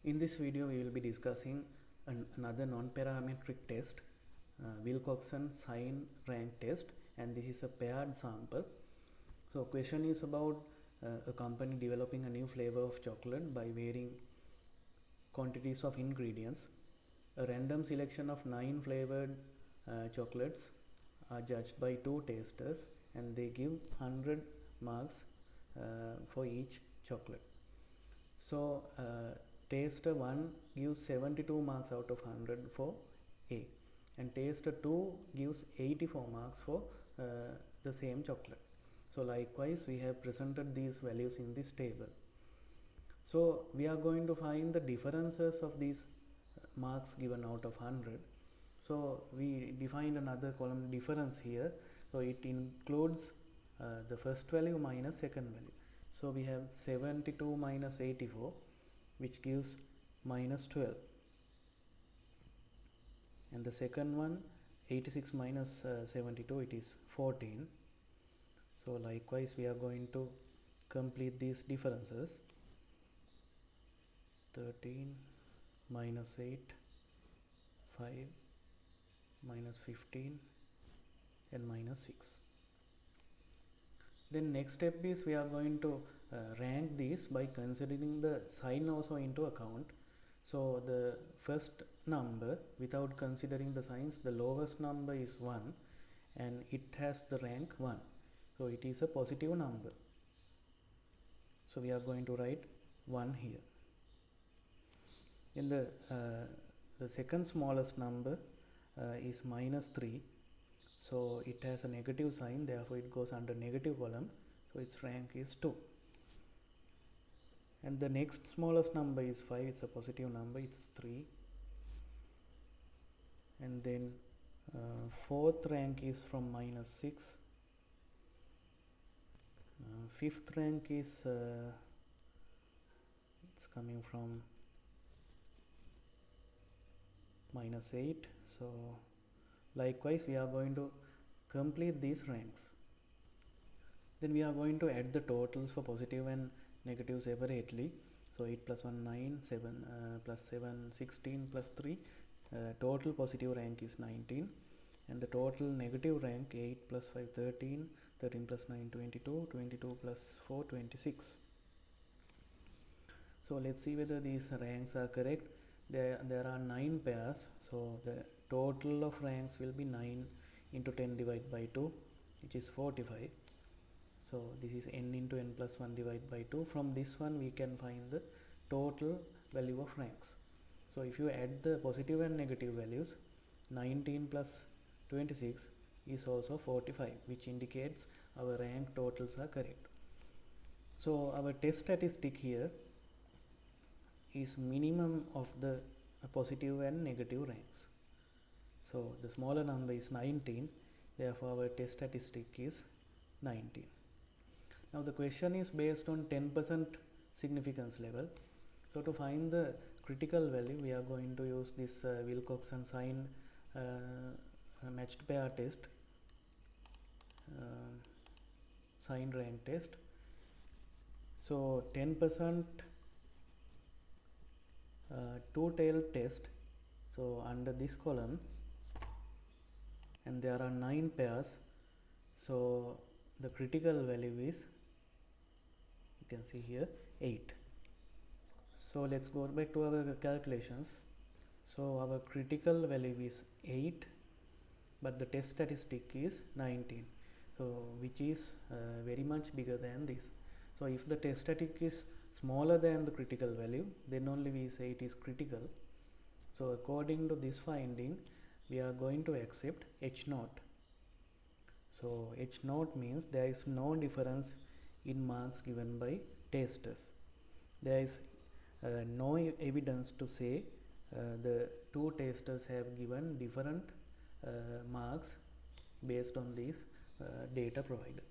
In this video we will be discussing another non-parametric test, Wilcoxon sign rank test, and this is a paired sample. So question is about a company developing a new flavor of chocolate by varying quantities of ingredients. A random selection of 9 flavored chocolates are judged by 2 testers, and they give 100 marks for each chocolate. So taster 1 gives 72 marks out of 100 for A, and taster 2 gives 84 marks for the same chocolate. So likewise we have presented these values in this table. So we are going to find the differences of these marks given out of 100. So we defined another column difference here. So it includes the first value minus second value. So we have 72 minus 84, which gives minus 12, and the second one 86 minus 72, it is 14. So likewise we are going to complete these differences. 13 minus 8, 5 minus 15, and minus 6. Then next step is we are going to rank these by considering the sign also into account. So the first number, without considering the signs, the lowest number is 1, and it has the rank 1, so it is a positive number. So we are going to write 1 here. Then the second smallest number is minus 3, so it has a negative sign, therefore it goes under negative column, so its rank is 2. And the next smallest number is 5, it's a positive number, it's 3. And then fourth rank is from minus 6. Fifth rank is it's coming from minus 8. So likewise we are going to complete these ranks. Then we are going to add the totals for positive and negative separately. So 8 plus 1 9, 7 plus 7 16, plus 3, total positive rank is 19, and the total negative rank 8 plus 5 13, 13 plus 9 22, 22 plus 4 26. So let's see whether these ranks are correct. There are 9 pairs, so the total of ranks will be 9 into 10 divided by 2, which is 45. So this is n into n plus 1 divided by 2. From this one we can find the total value of ranks. So if you add the positive and negative values, 19 plus 26 is also 45, which indicates our rank totals are correct. So our test statistic here is minimum of the positive and negative ranks. So the smaller number is 19, therefore our test statistic is 19. Now the question is based on 10% significance level. So to find the critical value, we are going to use this Wilcoxon sign matched pair test, sign rank test. So 10% two-tailed test, so under this column, and there are 9 pairs, so the critical value is, you can see here, 8. So let's go back to our calculations. So our critical value is 8, but the test statistic is 19, so which is very much bigger than this. So if the test statistic is smaller than the critical value, then only we say it is critical. So according to this finding, we are going to accept H0. So H0 means there is no difference in marks given by testers. There is no evidence to say the 2 testers have given different marks based on these data provided.